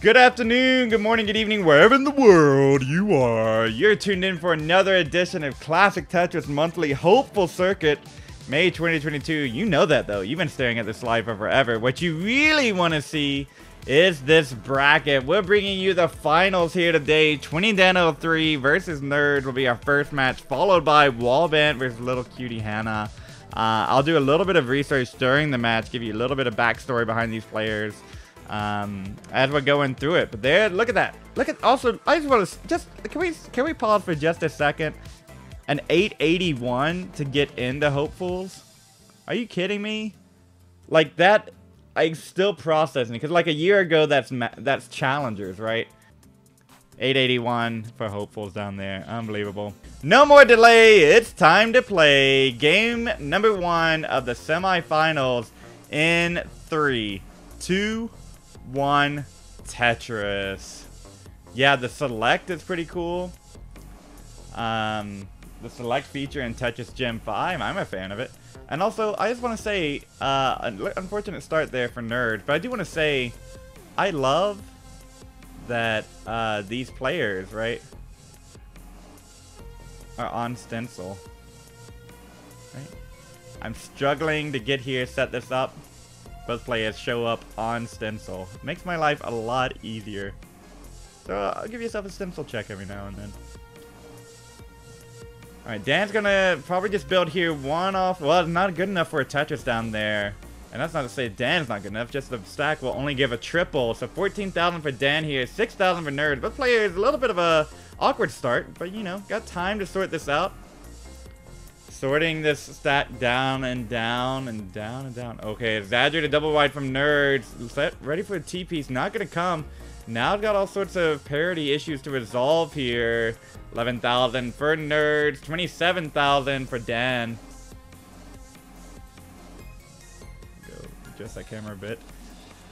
Good afternoon, good morning, good evening, wherever in the world you are. You're tuned in for another edition of Classic Tetris Monthly Hopeful Circuit, May 2022. You know that, though. You've been staring at this live for forever. What you really want to see is this bracket. We're bringing you the finals here today. 20Dan03 versus Nerdzzz will be our first match, followed by Wallbant versus little cutie Hana. I'll do a little bit of research during the match, give you a little bit of backstory behind these players. As we're going through it. But there, look at that. Look at, also, I just want to, can we pause for just a second? An 881 to get into Hopefuls? Are you kidding me? Like that, I'm still processing, because like a year ago, that's challengers, right? 881 for Hopefuls down there. Unbelievable. No more delay. It's time to play game number 1 of the semifinals in 3, 2, 1 Tetris. Yeah, the select is pretty cool. The select feature in Tetris Gen 5, I'm a fan of it. And also, I just want to say, unfortunate start there for Nerdzzz, but I do want to say, I love that these players, right, are on stencil. Right? I'm struggling to get here, set this up. Both players show up on stencil. Makes my life a lot easier. So I'll give yourself a stencil check every now and then. Alright, Dan's gonna probably just build here one off. Well, it's not good enough for a Tetris down there. And that's not to say Dan's not good enough. Just the stack will only give a triple. So 14,000 for Dan here, 6,000 for Nerdzzz. Both players, a little bit of a awkward start. But, you know, got time to sort this out. Sorting this stack down and down and down and down. Okay, exaggerated double wide from Nerdzzz. Set ready for a T-piece. Not gonna come. Now I've got all sorts of parity issues to resolve here. 11,000 for Nerdzzz. 27,000 for Dan. Go adjust that camera a bit.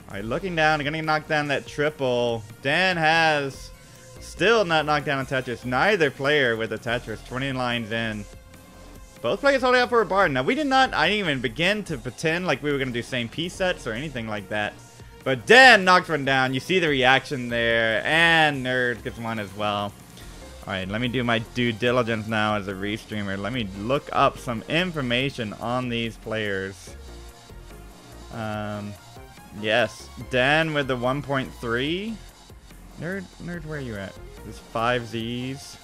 Alright, looking down. Gonna knock down that triple. Dan has still not knocked down a Tetris. Neither player with a Tetris. 20 lines in. Both players holding out for a bar. Now, I didn't even begin to pretend like we were going to do same piece sets or anything like that. But Dan knocked one down. You see the reaction there. And Nerdzzz gets one as well. Alright, let me do my due diligence now as a restreamer. Let me look up some information on these players. Yes, Dan with the 1.3. Nerdzzz, where are you at? There's 5 Zs.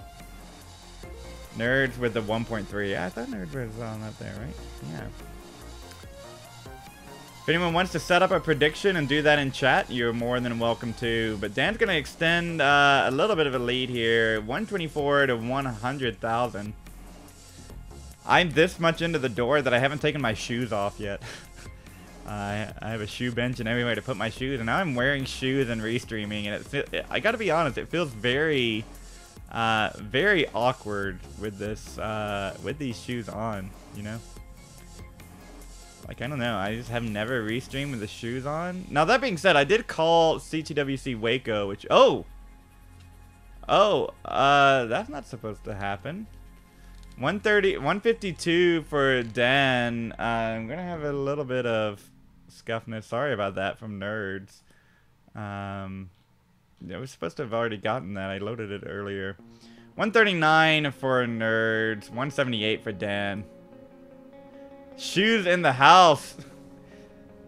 Nerdzzz with the 1.3. Yeah, I thought Nerdzzz was on that there, right? Yeah. If anyone wants to set up a prediction and do that in chat, you're more than welcome to. But Dan's going to extend a little bit of a lead here. 124 to 100,000. I'm this much into the door that I haven't taken my shoes off yet. I have a shoe bench and everywhere to put my shoes. And now I'm wearing shoes and restreaming. And I got to be honest, it feels very awkward with this, with these shoes on, you know? Like, I don't know, I just have never restreamed with the shoes on. Now, that being said, I did call CTWC Waco, which, that's not supposed to happen. 152 for Dan. I'm gonna have a little bit of scuffness. Sorry about that from Nerdzzz. I was supposed to have already gotten that. I loaded it earlier. 139 for Nerdzzz. 178 for Dan. Shoes in the house.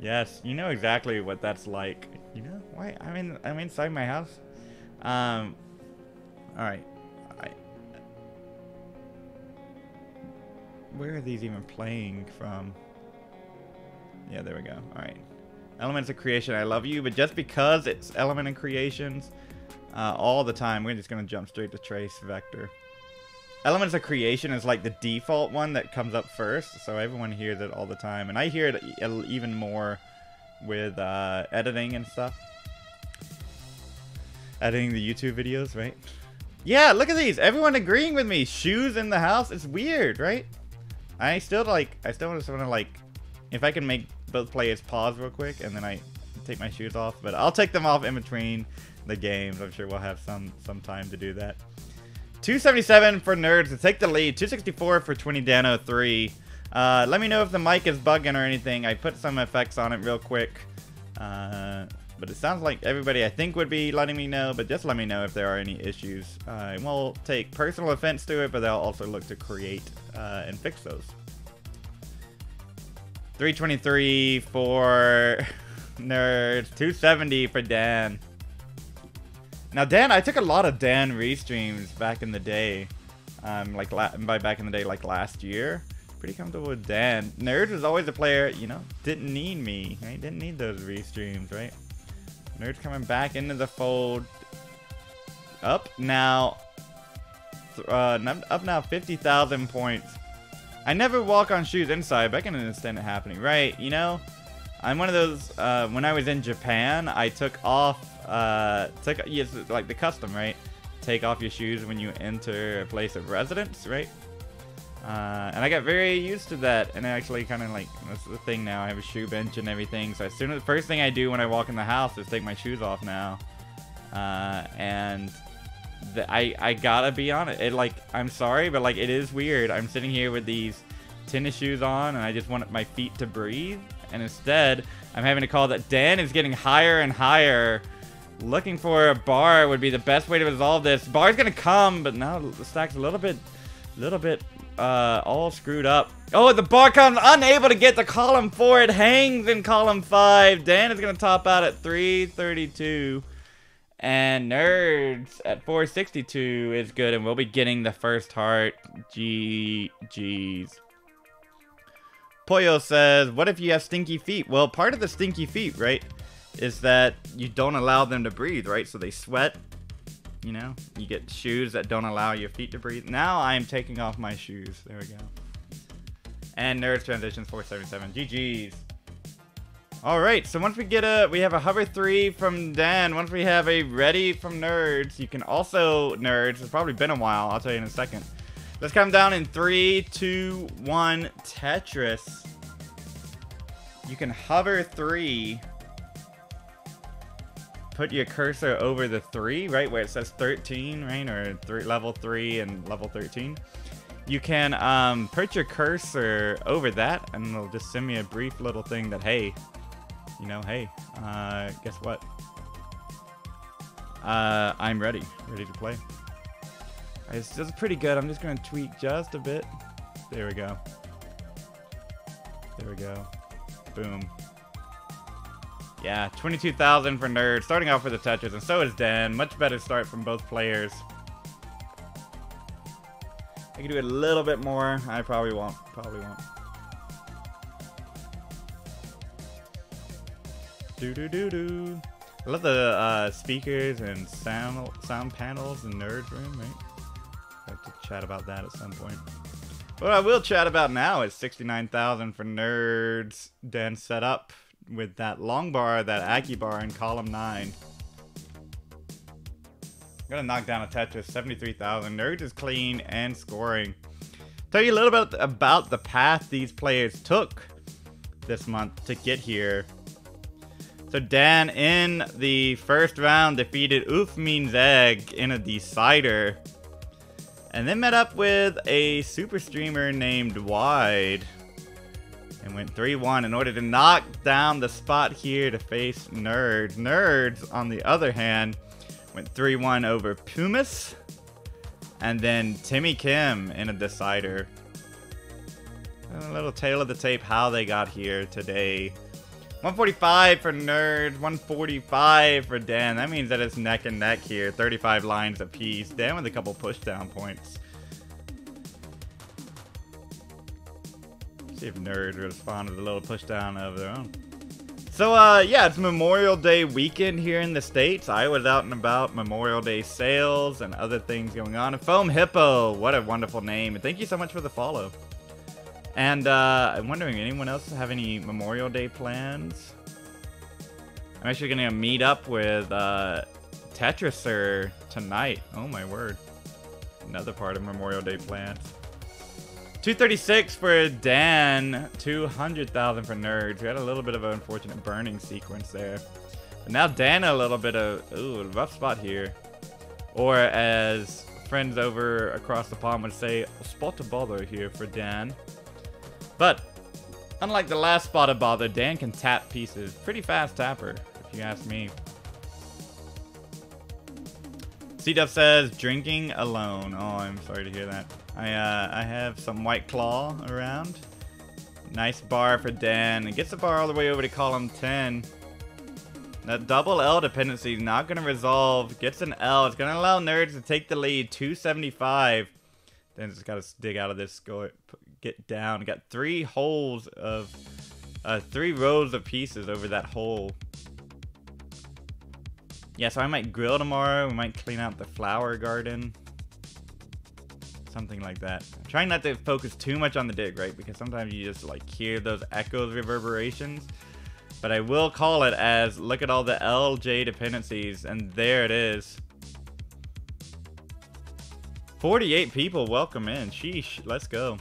Yes, you know exactly what that's like. You know why? I'm inside my house. All right. Where are these even playing from? Yeah, there we go. All right. Elements of Creation, I love you, but just because it's Element of Creations all the time, we're just going to jump straight to Trace Vector. Elements of Creation is like the default one that comes up first, so everyone hears it all the time. And I hear it even more with editing and stuff. Editing the YouTube videos, right? Yeah, look at these. Everyone agreeing with me. Shoes in the house. It's weird, right? I still want to like, if I can make both players pause real quick and then I take my shoes off, but I'll take them off in between the games. I'm sure we'll have some time to do that. 277 for Nerdzzz to take the lead. 264 for 20Dan03. Let me know if the mic is bugging or anything. I put some effects on it real quick. but it sounds like everybody I think would be letting me know, but just let me know if there are any issues. I will take personal offense to it, but they'll also look to create and fix those. 323 for Nerdzzz, 270 for Dan. Now Dan, I took a lot of Dan restreams back in the day. Like by back in the day, like last year. Pretty comfortable with Dan. Nerdzzz was always a player, you know, didn't need me, right? Didn't need those restreams, right? Nerdzzz coming back into the fold. Up now, 50,000 points. I never walk on shoes inside, but I can understand it happening, right? You know, I'm one of those, when I was in Japan, I took off, yes, like the custom, right? Take off your shoes when you enter a place of residence, right? And I got very used to that, and actually kind of like, that's the thing now, I have a shoe bench and everything, so as soon as the first thing I do when I walk in the house is take my shoes off now. And I gotta be honest, it like, I'm sorry, but like, it is weird. I'm sitting here with these tennis shoes on, and I just want my feet to breathe, and instead, I'm having to call that Dan is getting higher and higher. Looking for a bar would be the best way to resolve this. Bar's gonna come, but now the stack's a little bit, all screwed up. Oh, the bar comes, unable to get to column 4. It hangs in column 5. Dan is gonna top out at 332. And Nerdzzz at 462 is good, and we'll be getting the first heart. GG's. Pollo says, what if you have stinky feet? Well, part of the stinky feet, right, is that you don't allow them to breathe, right? So they sweat, you know? You get shoes that don't allow your feet to breathe. Now I'm taking off my shoes. There we go. And Nerdzzz transitions 477. GG's. Alright, so once we get we have a hover 3 from Dan. Once we have a ready from Nerdzzz, you can also, Nerdzzz, it's probably been a while, I'll tell you in a second. Let's come down in 3, 2, 1, Tetris. You can hover 3. Put your cursor over the 3, right, where it says 13, right, or level 3 and level 13. You can put your cursor over that, and it'll just send me a brief little thing that, hey, you know, hey, guess what? I'm ready to play. This is pretty good. I'm just gonna tweak just a bit. There we go. There we go. Boom. Yeah, 22,000 for Nerdzzz. Starting off with the Tetris, and so is Dan. Much better start from both players. I can do it a little bit more. I probably won't. Probably won't. Do. I love the speakers and sound panels in Nerdzzz room, right? I have to chat about that at some point. What I will chat about now is 69,000 for Nerdzzz. Dan set up with that long bar, that Aki bar in column 9. Gonna knock down a Tetris, 73,000. Nerdzzz is clean and scoring. Tell you a little bit about the path these players took this month to get here. So Dan, in the first round, defeated Oof Means Egg in a decider. And then met up with a super streamer named Wide. And went 3-1 in order to knock down the spot here to face Nerdzzz. Nerdzzz, on the other hand, went 3-1 over Pumas. And then Timmy Kim in a decider. A little tail of the tape how they got here today. 145 for Nerdzzz, 145 for Dan. That means that it's neck and neck here. 35 lines apiece. Dan with a couple pushdown points. See if Nerdzzz respond with a little pushdown of their own. So, yeah, it's Memorial Day weekend here in the States. I was out and about, Memorial Day sales and other things going on. And Foam Hippo, what a wonderful name. And thank you so much for the follow. And I'm wondering, anyone else have any Memorial Day plans? I'm actually going to meet up with Tetriser tonight. Oh my word. Another part of Memorial Day plans. 236 for Dan, 200,000 for Nerdzzz. We had a little bit of an unfortunate burning sequence there. But now Dan a little bit of, ooh, rough spot here. Or as friends over across the pond would say, a spot to bother here for Dan. But, unlike the last spot of bother, Dan can tap pieces. Pretty fast tapper, if if you ask me. C-Duff says, drinking alone. Oh, I'm sorry to hear that. I have some White Claw around. Nice bar for Dan. And gets the bar all the way over to column 10. That double L dependency is not going to resolve. Gets an L. It's going to allow Nerdzzz to take the lead. 275. Then just got to dig out of this. Get down. Got 3 holes of... 3 rows of pieces over that hole. Yeah, so I might grill tomorrow. We might clean out the flower garden. Something like that. I'm trying not to focus too much on the dig, right? Because sometimes you just like hear those echoes, reverberations. But I will call it as, look at all the LJ dependencies, and there it is. 48 people, welcome in. Sheesh, let's go.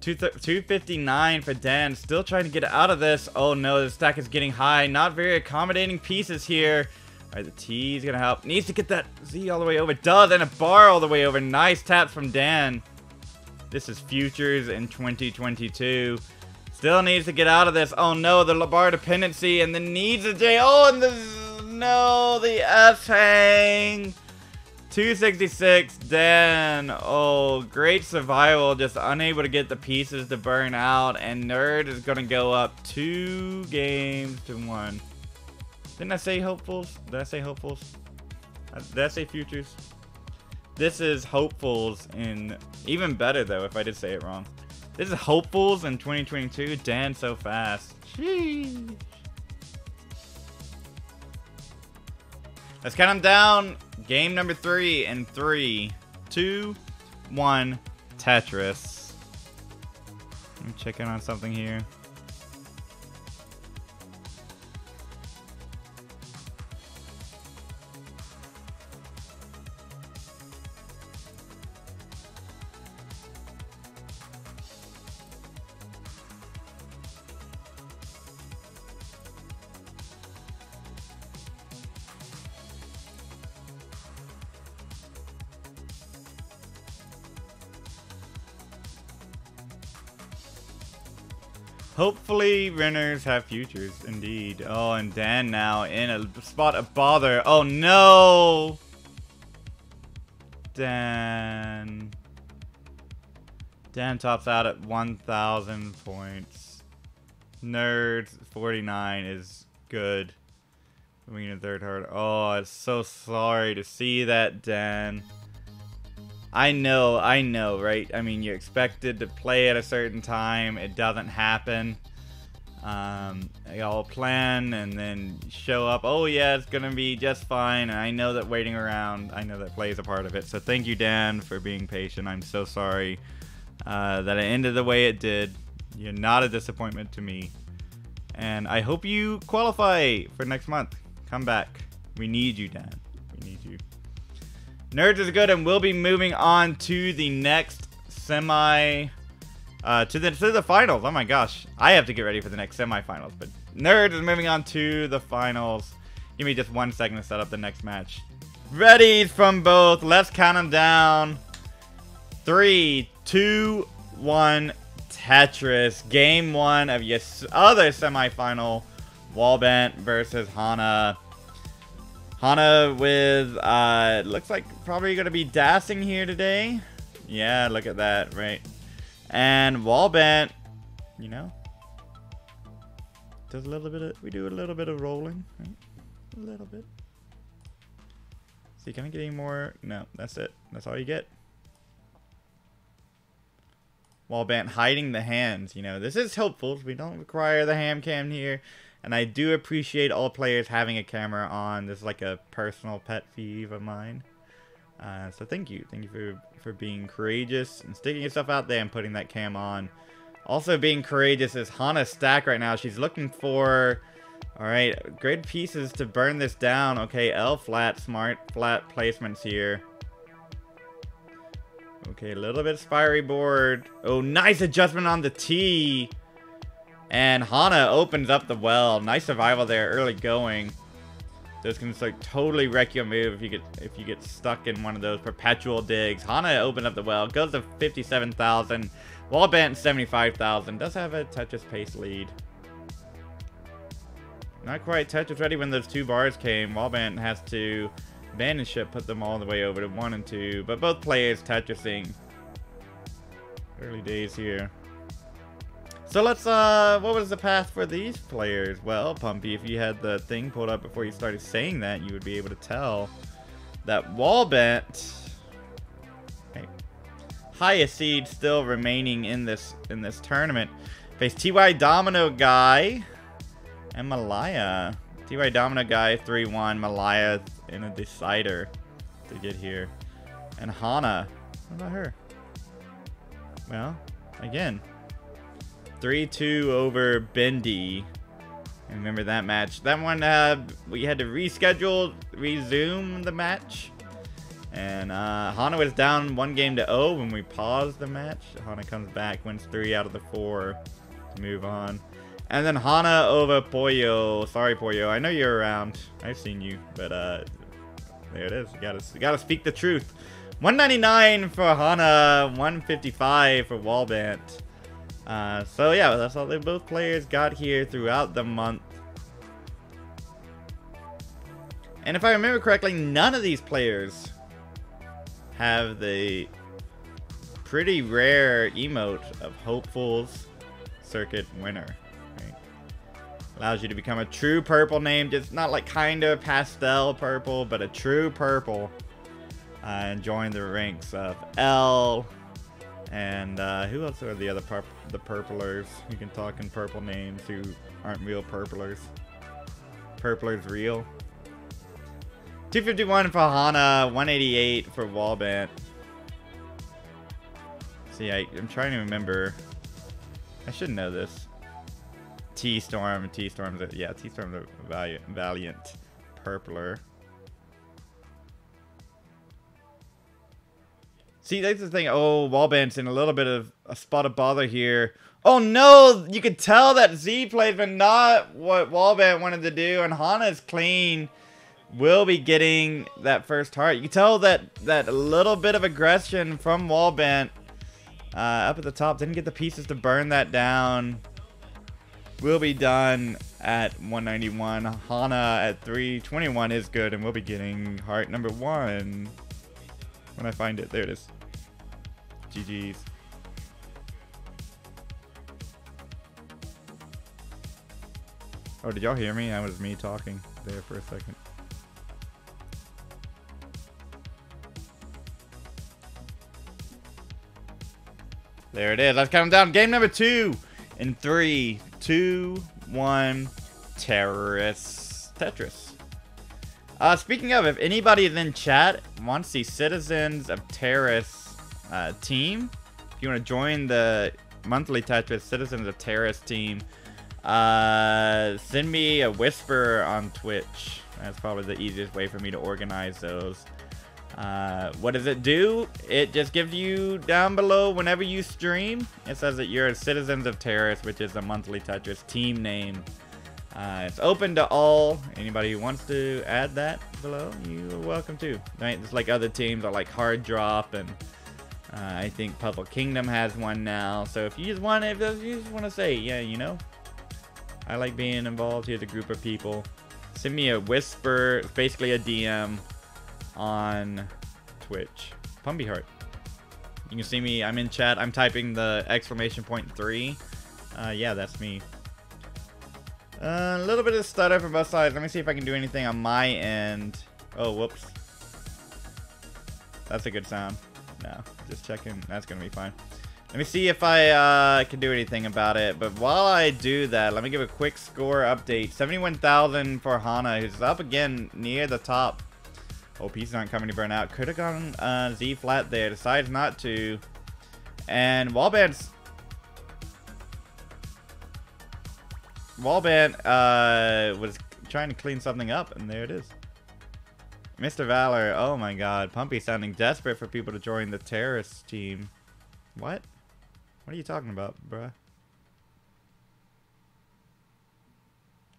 259 for Dan, still trying to get out of this. Oh no, the stack is getting high. Not very accommodating pieces here. Alright, the T is gonna help. Needs to get that Z all the way over. Does, and a bar all the way over. Nice taps from Dan. This is futures in 2022. Still needs to get out of this. Oh no, the bar dependency, and then needs a J. Oh, and the F hang. 266, Dan. Oh, great survival. Just unable to get the pieces to burn out. And Nerd is going to go up 2 games to 1. Didn't I say hopefuls? Did I say hopefuls? Did I say futures? This is hopefuls in... Even better, though, if I did say it wrong. This is hopefuls in 2022. Dan, so fast. Sheesh. Let's count them down. Game number 3 in 3, 2, 1, Tetris. Let me check in on something here. Hopefully, winners have futures, indeed. Oh, and Dan now in a spot of bother. Oh, no! Dan tops out at 1,000 points. Nerdzzz 49 is good. Winning a third heart. Oh, I'm so sorry to see that, Dan. I know, right? I mean, you're expected to play at a certain time. It doesn't happen. Y'all plan and then show up. Oh, yeah, it's going to be just fine. And I know that waiting around, I know that plays a part of it. So thank you, Dan, for being patient. I'm so sorry that it ended the way it did. You're not a disappointment to me. And I hope you qualify for next month. Come back. We need you, Dan. We need you. Nerdzzz is good, and we'll be moving on to the next semi, to the finals. Oh my gosh, I have to get ready for the next semifinals, but Nerdzzz is moving on to the finals. Give me just 1 second to set up the next match. Ready from both. Let's count them down. 3, 2, 1. Tetris. Game 1 of your other semifinal. Wallbant versus Hana. Hana with, looks like probably going to be dancing here today. Yeah, look at that, right? And Wallbant, you know, does a little bit of, we do a little bit of rolling, right? A little bit. See, can I get any more? No, that's it. That's all you get. Wallbant hiding the hands, you know. This is helpful. We don't require the ham cam here. And I do appreciate all players having a camera on. This is like a personal pet peeve of mine. So thank you. Thank you for being courageous and sticking yourself out there and putting that cam on. Also being courageous is Hana's stack right now. She's looking for, alright, great pieces to burn this down. Okay, L flat, smart flat placements here. Okay, a little bit spiry board. Oh, nice adjustment on the T. And Hana opens up the well. Nice survival there, early going. This can like totally wreck your move if you get stuck in one of those perpetual digs. Hana opened up the well, goes to 57,000. Wallbant 75,000. Does have a Tetris pace lead. Not quite Tetris ready when those 2 bars came. Wallbant has to abandon ship, put them all the way over to 1 and 2. But both players Tetrising. Early days here. So let's, what was the path for these players? Well, Pumpy, if you had the thing pulled up before you started saying that, you would be able to tell that Wallbant, okay, highest seed still remaining in this tournament, faced TY Domino Guy and Malaya. TY Domino Guy 3-1, Malaya in a decider to get here. And Hana, what about her? Well, again, 3-2 over Bendy. And remember that match. That one, we had to resume the match. And Hana was down 1-0 when we paused the match. Hana comes back, wins 3 out of the 4 to move on. And then Hana over Pollo. Sorry, Pollo. I know you're around. I've seen you. But there it is. You gotta speak the truth. 199 for Hana, 155 for Wallbant. So yeah, that's all they both players got here throughout the month. And if I remember correctly, none of these players have the pretty rare emote of Hopeful's Circuit Winner. Right? Allows you to become a true purple name, just not like kind of pastel purple, but a true purple. And join the ranks of L. And who else are the other purplers who can talk in purple names who aren't real purplers? Purplers real. 251 for Hana, 188 for Wallbant. See, I'm trying to remember. I should know this. T-Storm, yeah, T-Storm's a valiant purpler. See, that's the thing. Oh, Wallbant's in a little bit of a spot of bother here. Oh no! You could tell that Z played, but not what Wallbant wanted to do. And Hana's clean. Will be getting that first heart. You can tell that little bit of aggression from Wallbant up at the top. Didn't get the pieces to burn that down. Will be done at 191. Hana at 321 is good, and we'll be getting heart number 1 when I find it. There it is. GG's. Oh, did y'all hear me? That was me talking there for a second. There it is. Let's count them down. Game number 2 in 3, 2, 1. Tetris. Speaking of, if anybody in chat wants the Citizens of Terrace team, if you want to join the monthly Tetris Citizens of Terrace team, send me a whisper on Twitch. That's probably the easiest way for me to organize those. What does it do? It just gives you down below whenever you stream. It says that you're a Citizens of Terrace, which is a monthly Tetris team name. It's open to all. Anybody who wants to add that below, you are welcome to. Right? It's like other teams are like Hard Drop, and I think Puzzle Kingdom has one now. So if you just want to say, yeah, you know, I like being involved. Here's a group of people. Send me a whisper. It's basically a DM on Twitch. pumpyheart. You can see me. I'm in chat. I'm typing the !3. Yeah, that's me. A little bit of stutter from both sides. Let me see if I can do anything on my end. Oh, whoops. That's a good sound. No, just checking. That's gonna be fine. Let me see if I can do anything about it. But while I do that, let me give a quick score update. 71,000 for Hana, who's up again near the top. Oh, pieces aren't coming to burn out. Could have gone Z flat there. Decides not to. And Wallbant was trying to clean something up, and there it is. Mr. Valor. Oh my god. Pumpy sounding desperate for people to join the terrorist team. What? What are you talking about, bruh?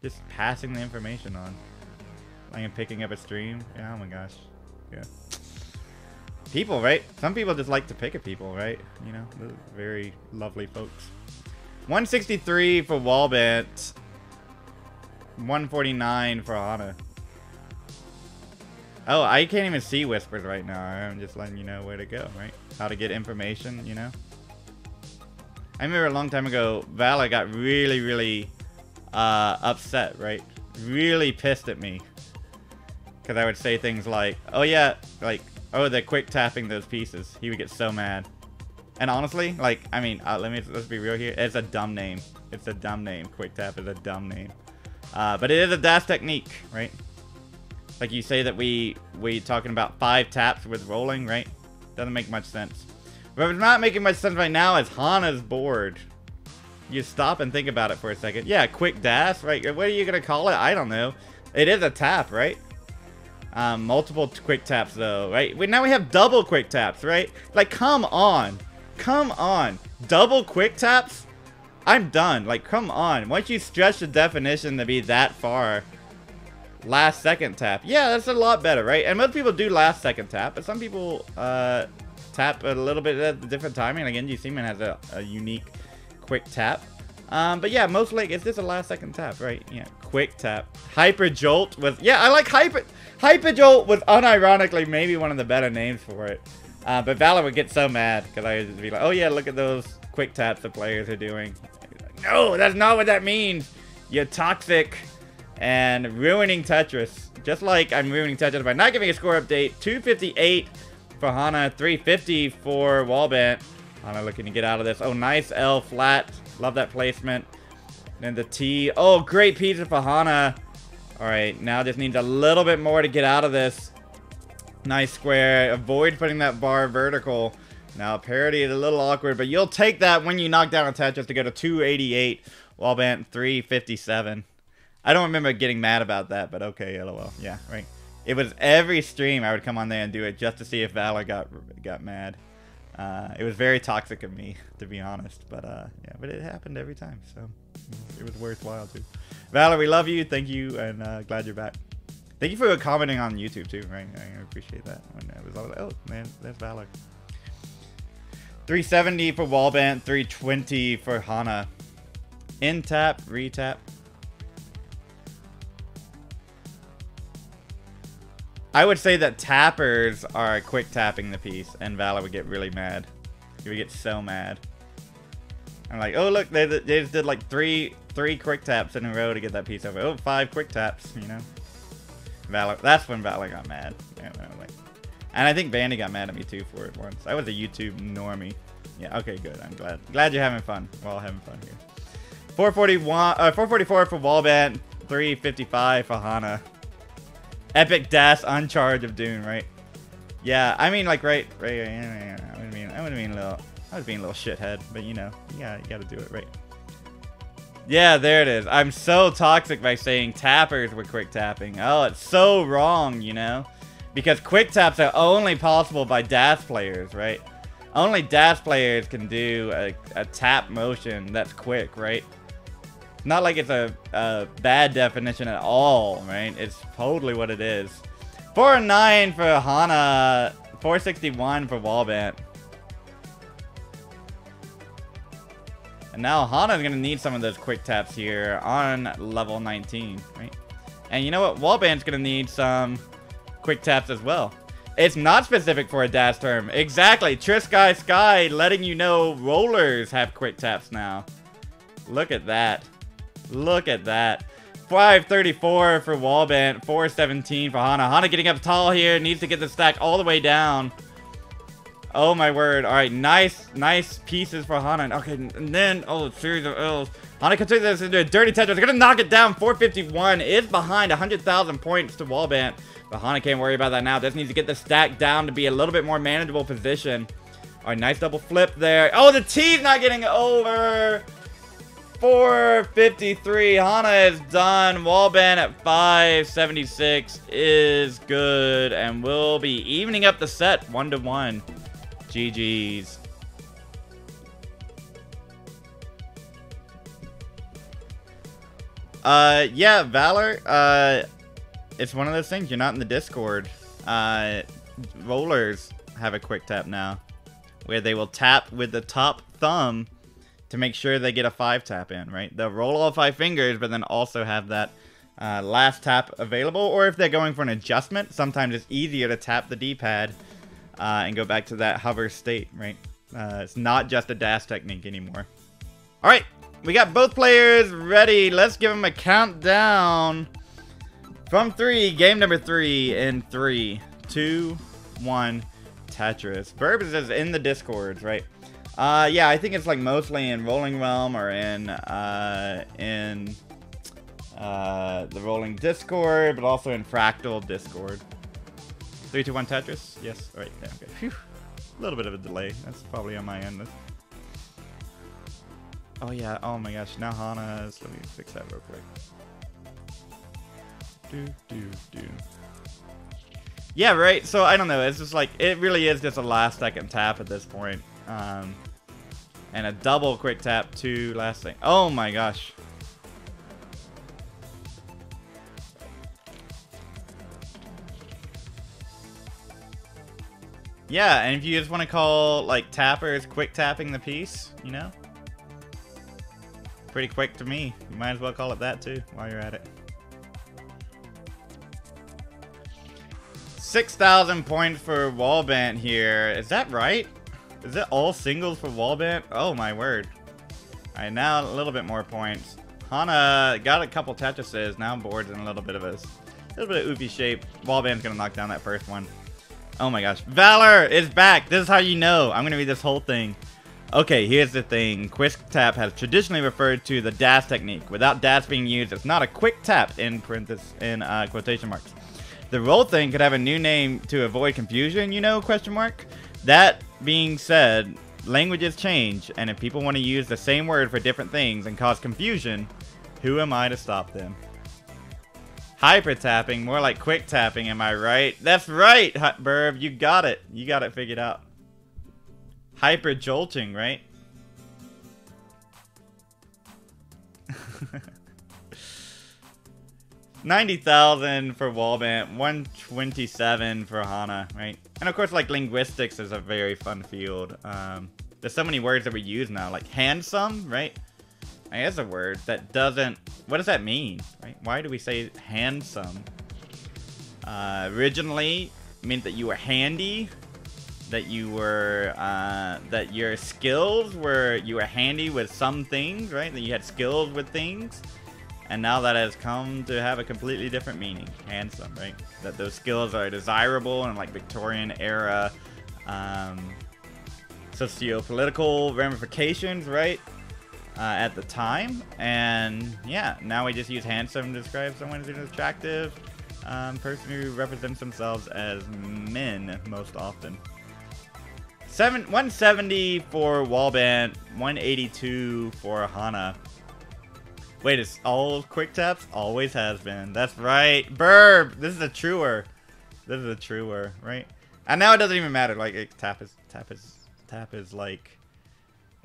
Just passing the information on. Like I'm picking up a stream. Yeah, oh my gosh. Yeah. People, right? Some people just like to pick at people, right? You know, those are very lovely folks. 163 for Wallbant. 149 for Hana. Oh, I can't even see whispers right now. I'm just letting you know where to go, right? How to get information, you know? I remember a long time ago, Valor got really upset, right? Really pissed at me. Because I would say things like, oh yeah, like, oh, they're quick tapping those pieces. He would get so mad. And honestly, like, I mean, let's be real here. It's a dumb name. It's a dumb name. Quick tap is a dumb name. But it is a dash technique, right? Like you say that we talking about 5 taps with rolling, right? Doesn't make much sense. But it's not making much sense right now as Hana's board. You stop and think about it for a second. Yeah, quick dash, right? What are you gonna call it? I don't know. It is a tap, right? Multiple quick taps though, right? Now we have double quick taps, right? Like, come on. Come on. Double quick taps? I'm done. Like, come on. Once you stretch the definition to be that far, last second tap. Yeah, that's a lot better, right? And most people do last second tap, but some people tap a little bit at a different timing. Again, you see man has a unique quick tap. But yeah, mostly it's just a last second tap, right? Yeah, quick tap. Hyper Jolt was, yeah, I like Hyper Jolt was unironically maybe one of the better names for it. But Valor would get so mad because I would just be like, oh yeah, look at those quick taps the players are doing. No, that's not what that means. You're toxic and ruining Tetris. Just like I'm ruining Tetris by not giving a score update. 258 for Hana, 350 for Wallbant. Hana looking to get out of this. Oh, nice L flat. Love that placement. Then the T. Oh, great pizza for Hana. All right, now just needs a little bit more to get out of this. Nice square. Avoid putting that bar vertical. Now, parity is a little awkward, but you'll take that when you knock down a Tetris to go to 288. Wallbant 357. I don't remember getting mad about that, but okay, lol. Yeah, right. It was every stream I would come on there and do it just to see if Valor got mad. It was very toxic of me, to be honest. But yeah, but it happened every time, so it was worthwhile too. Valor, we love you. Thank you, and glad you're back. Thank you for commenting on YouTube too, right? I appreciate that. When I was like, oh man, there's Valor. 370 for Wallbant, 320 for Hana. In tap, retap. I would say that tappers are quick tapping the piece, and Valor would get really mad. He would get so mad. I'm like, oh look, they just did like three quick taps in a row to get that piece over. Oh, 5 quick taps, you know. Valor. That's when Valor got mad. Yeah, and I think Bandy got mad at me too for it once. I was a YouTube normie. Yeah. Okay. Good. I'm glad you're having fun. We're all having fun here. 444 for Wallbant. 355 for Hana. Epic dash uncharge of Dune, right? Yeah, I mean, like, right. I was being a little shithead, but you know, you gotta do it, right? Yeah, there it is. I'm so toxic by saying tappers were quick tapping. Oh, it's so wrong, you know, because quick taps are only possible by dash players, right? Only dash players can do a tap motion that's quick, right? Not like it's a bad definition at all, right? It's totally what it is. 409 for Hana, 461 for Wallbant. And now Hana's gonna need some of those quick taps here on level 19, right? And you know what? Wallbant's gonna need some quick taps as well. It's not specific for a dash term. Exactly. Trisky Sky letting you know rollers have quick taps now. Look at that. Look at that. 534 for Wallbant, 417 for Hana. Hana getting up tall here, needs to get the stack all the way down. Oh my word. Alright, nice pieces for Hana. Okay, and then, oh, series of L's. Hana can take this into a dirty Tetris. They're gonna knock it down. 451 is behind 100,000 points to Wallbant. But Hana can't worry about that now. Just needs to get the stack down to be a little bit more manageable position. Alright, nice double flip there. Oh, the T's not getting over. 453. Hana is done. Wallbant at 576 is good. And we'll be evening up the set 1-1. GG's. Yeah, Valor, it's one of those things. You're not in the Discord. Rollers have a quick tap now, where they will tap with the top thumb to make sure they get a 5 tap in, right? They'll roll all 5 fingers, but then also have that last tap available, or if they're going for an adjustment, sometimes it's easier to tap the D-pad and go back to that hover state, right? It's not just a dash technique anymore. All right, we got both players ready. Let's give them a countdown from 3. Game number 3 in 3, 2, 1. Tetris. Burb is just in the Discords, right? Yeah, I think it's like mostly in Rolling Realm or in the Rolling Discord, but also in Fractal Discord. 3, 2, 1 Tetris? Yes. Alright, yeah, okay. Phew. A little bit of a delay. That's probably on my end. Oh yeah, oh my gosh, now Hana is, let me fix that real quick. Yeah, right, so I don't know, it's just like, it really is just a last second tap at this point. And a double quick tap to last thing. Oh my gosh. Yeah, and if you just want to call, like, tappers quick tapping the piece, you know? Pretty quick to me. You might as well call it that, too, while you're at it. 6,000 points for Wallbant here. Is that right? Is it all singles for Wallbant? Oh, my word. Alright, now a little bit more points. Hana got a couple Tetrises. Now board's in a little bit of oofy shape. Wallbant's gonna knock down that first one. Oh my gosh. Valor is back. This is how you know. I'm going to read this whole thing. Okay, here's the thing. Quick tap has traditionally referred to the dash technique. Without dash being used, it's not a quick tap in quotation marks. The roll thing could have a new name to avoid confusion, you know, question mark. That being said, languages change, and if people want to use the same word for different things and cause confusion, who am I to stop them? Hyper tapping, more like quick tapping, am I right? That's right, Burb, you got it. You got it figured out. Hyper jolting, right? $90,000 for Wallbant, 127 for Hana, right? And of course, like, linguistics is a very fun field. There's so many words that we use now, like handsome, right? I guess a word that doesn't... What does that mean, right? Why do we say handsome? Originally, it meant that you were handy, that you were, that your skills were, you were handy with some things, right? That you had skills with things. And now that has come to have a completely different meaning. Handsome, right? That those skills are desirable in like Victorian era socio-political ramifications, right? At the time. And yeah, now we just use handsome to describe someone as an attractive person who represents themselves as men most often. 170 for Wallbant, 182 for Hana. Wait, it's all quick taps? Always has been. That's right. Burb! This is a truer. This is a truer, right? And now it doesn't even matter. Like, tap is like...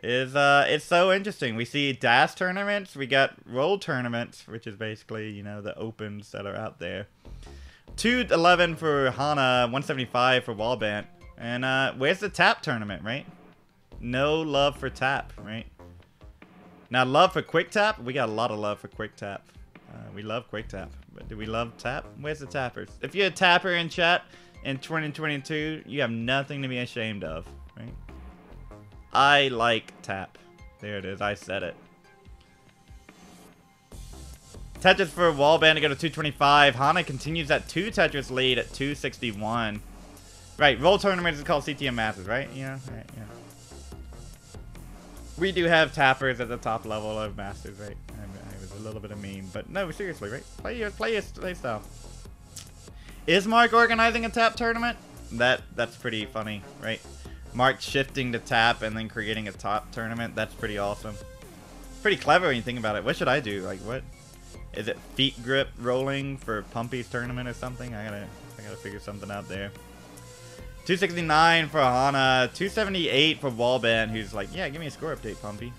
It's so interesting. We see dash tournaments. We got roll tournaments, which is basically, you know, the opens that are out there. 211 for Hana, 175 for Wallbant. And where's the tap tournament, right? No love for tap, right? Now, love for quick tap? We got a lot of love for quick tap. We love quick tap. But do we love tap? Where's the tappers? If you're a tapper in chat in 2022, you have nothing to be ashamed of, right? I like tap. There it is. I said it. Tetris for Wallbant to go to 225. Hana continues that 2 Tetris lead at 261. Right. Roll tournament is called CTM Masters, right? Yeah. Right, yeah. We do have tappers at the top level of Masters, right? It was a little bit of meme, but no, seriously, right? Play your style. Is Mark organizing a tap tournament? That's pretty funny, right? Mark shifting to tap and then creating a top tournament. That's pretty awesome. Pretty clever when you think about it. What should I do? Like, what? Is it feet grip rolling for Pumpy's tournament or something? I gotta figure something out there. 269 for Hana, 278 for Wallbant, who's like, yeah, give me a score update, Pumpy.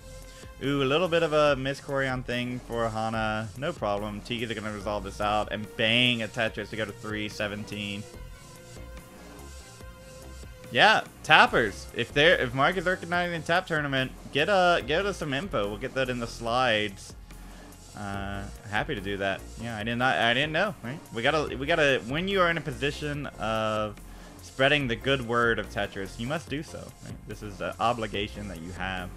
Ooh, a little bit of a mischorion thing for Hana. No problem. Tigas are gonna resolve this out and bang a Tetris to go to 317. Yeah, tappers. If Mark is organizing a tap tournament, get us some info. We'll get that in the slides. Happy to do that. Yeah, I didn't know, right? We gotta, when you are in a position of spreading the good word of Tetris, you must do so, right? This is an obligation that you have.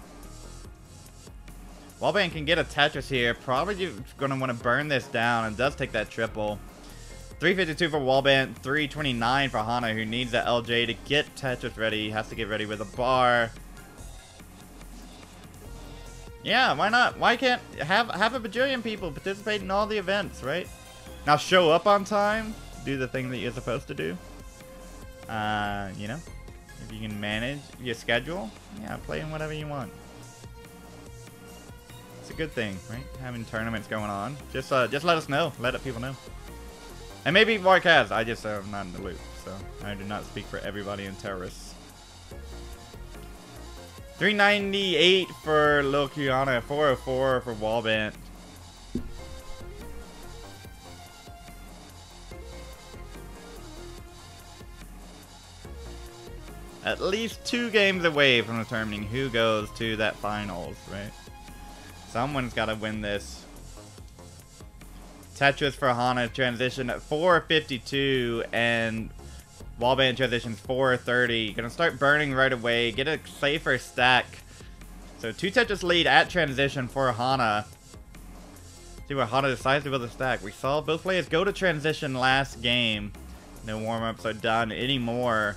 Wallbant can get a Tetris here. Probably gonna want to burn this down, and does take that triple. 352 for Wallbant, 329 for Hana, who needs that LJ to get Tetris ready. Has to get ready with a bar. Yeah, why not? Why can't have a bajillion people participate in all the events, right? Now show up on time, do the thing that you're supposed to do. You know, if you can manage your schedule, yeah, play in whatever you want. It's a good thing, right? Having tournaments going on. Just let us know. Let people know. And maybe Mark has. I just am not in the loop, so I do not speak for everybody in Terrorists. 398 for Lil Kiana, 404 for Wallbant. At least 2 games away from determining who goes to that finals, right? Someone's got to win this. Tetris for Hana transition at 452 and Wallbant transitions 430. Gonna start burning right away. Get a safer stack. So 2 Tetris lead at transition for Hana. See what Hana decides to build a stack. We saw both players go to transition last game. No warm-ups are done anymore.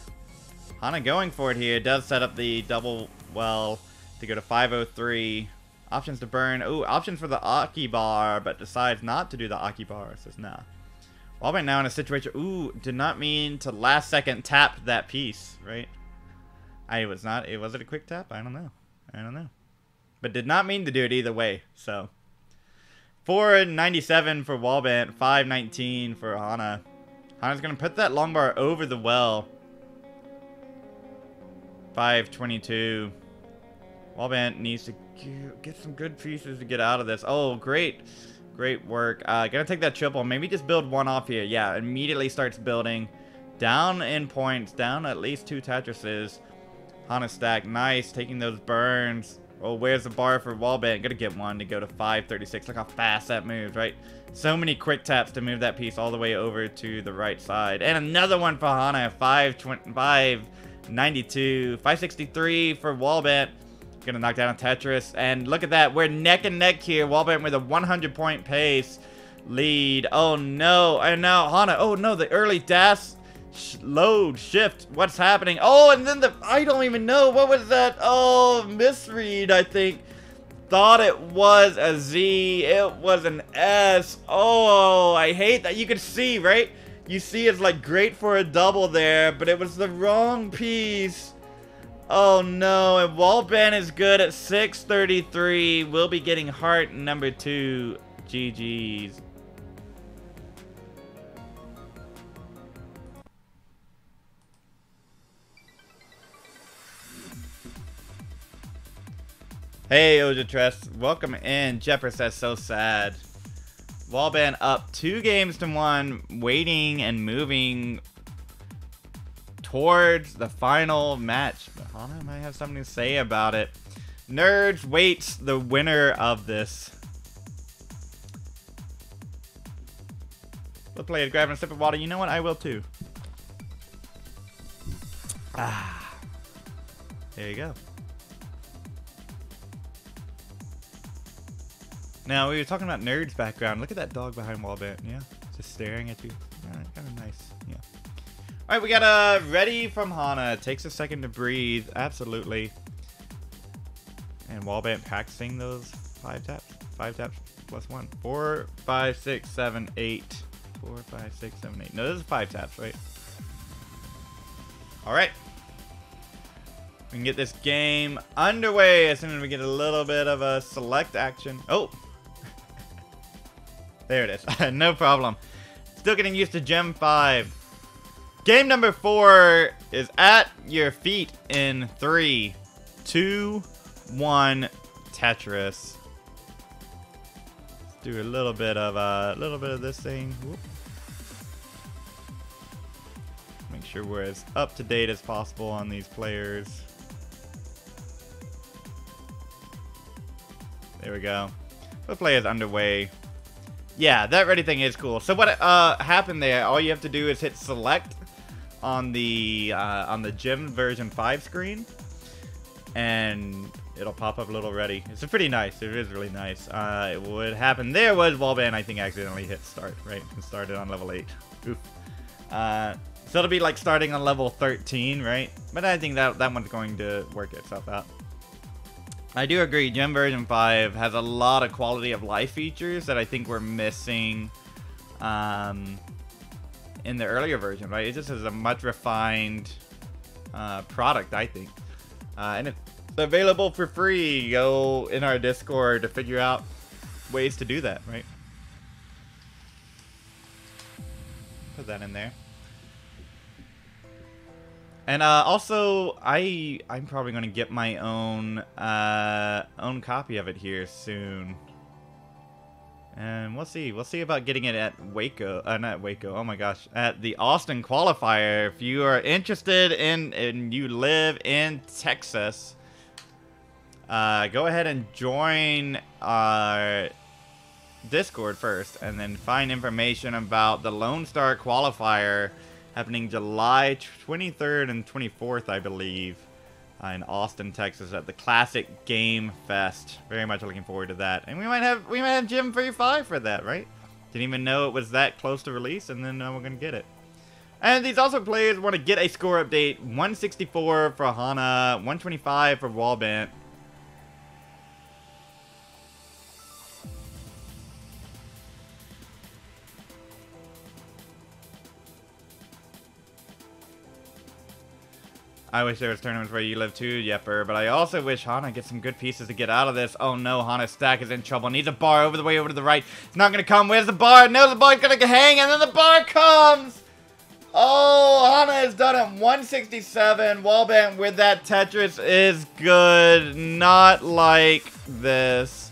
Hana going for it here. Does set up the double well to go to 503. Options to burn. Ooh, options for the Aki bar, but decides not to do the Aki bar. Says nah. Wallbant now in a situation. Ooh, did not mean to last second tap that piece, right? Was it a quick tap? I don't know. But did not mean to do it either way. So 497 for Wallbant, 519 for Hana. Hana's gonna put that long bar over the well. 522. Wallbant needs to get some good pieces to get out of this. Oh, great. Great work. Gonna take that triple. Maybe just build one off here. Yeah, immediately starts building. Down in points. Down at least 2 Tetrises. Hana stack. Nice. Taking those burns. Oh, where's the bar for Wallbant? Gonna get one to go to 536. Look how fast that moves, right? So many quick taps to move that piece all the way over to the right side. And another one for Hana. 592. 563 for Wallbant. Gonna knock down a Tetris, and look at that, we're neck and neck here. Wallbant with a 100-point pace lead. Oh no, and now Hana. Oh no, the early dash load shift. What's happening? Oh, and then I don't even know what was that. Oh, misread. I think thought it was a Z. It was an S. Oh, I hate that. You can see, right? You see, it's like great for a double there, but it was the wrong piece. Oh no, and Wallbant is good at 633. We'll be getting heart number 2. GG's. Hey, Ojatress. Welcome in. Jeffers says so sad. Wallbant up 2 games to 1, waiting and moving towards the final match. But Hana might have something to say about it. Nerdzzz waits the winner of this. Let's play it. Grabbing a sip of water. You know what? I will too. Ah. There you go. Now, we were talking about Nerdzz's background. Look at that dog behind Wallbant. Yeah. Just staring at you. Kind of nice. Yeah. Alright, we got a ready from Hana. Takes a second to breathe. Absolutely. And Wallbant practicing those 5 taps. 5 taps plus 1. 4, 5, 6, 7, 8. 4, 5, 6, 7, 8. No, this is 5 taps, right? Alright. We can get this game underway as soon as we get a little bit of a select action. Oh! There it is. No problem. Still getting used to Gem 5. Game number 4 is at your feet in 3, 2, 1. Tetris. Let's do a little bit of this thing. Whoop. Make sure we're as up to date as possible on these players. There we go. The play is underway. Yeah, that ready thing is cool. So what happened there, all you have to do is hit select on the gym version 5 screen, and it'll pop up a little ready. It's pretty nice. It is really nice. What happened there was Wallbant, I think, accidentally hit start, right? And started on level 8. Oof. So it'll be like starting on level 13, right? But I think that one's going to work itself out. I do agree, Gem version 5 has a lot of quality of life features that I think we're missing in the earlier version, right? It just is a much refined product, I think. And it's available for free. Go in our Discord to figure out ways to do that, right? Put that in there. And also, I'm probably gonna get my own copy of it here soon. And we'll see. We'll see about getting it at Waco. Not Waco. Oh my gosh, at the Austin qualifier. If you are interested in and you live in Texas, go ahead and join our Discord first, and then find information about the Lone Star qualifier happening July 23rd and 24th, I believe, in Austin, Texas, at the Classic Game Fest. Very much looking forward to that, and we might have Gym 35 for that, right? Didn't even know it was that close to release, and then we're gonna get it. And these also players want to get a score update: 164 for Hana, 125 for Wallbant. I wish there was tournaments where you live too, Yepper, but I also wish Hana gets some good pieces to get out of this. Oh no, Hana's stack is in trouble. Needs a bar over the way over to the right. It's not going to come. Where's the bar? No, the bar's going to hang, and then the bar comes! Oh, Hana has done it. 167. Wallbant with that Tetris is good. Not like this.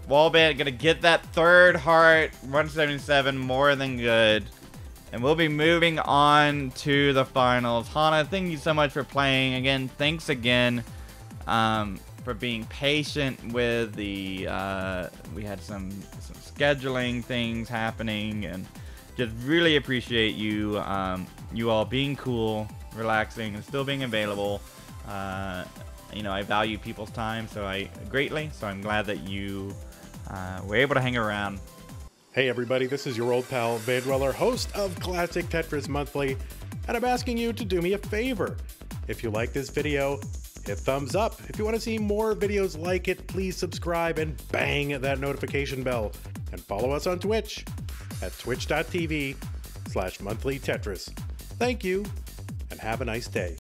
Wallbant going to get that third heart. 177, more than good. And we'll be moving on to the finals. Hana, thank you so much for playing. Again, thanks again for being patient with the... we had some scheduling things happening, and just really appreciate you, you all being cool, relaxing, and still being available. You know, I value people's time greatly, so I'm glad that you were able to hang around. Hey everybody, this is your old pal Vandweller, host of Classic Tetris Monthly, and I'm asking you to do me a favor. If you like this video, hit thumbs up. If you want to see more videos like it, please subscribe and bang that notification bell. And follow us on Twitch at twitch.tv/monthlytetris. Thank you, and have a nice day.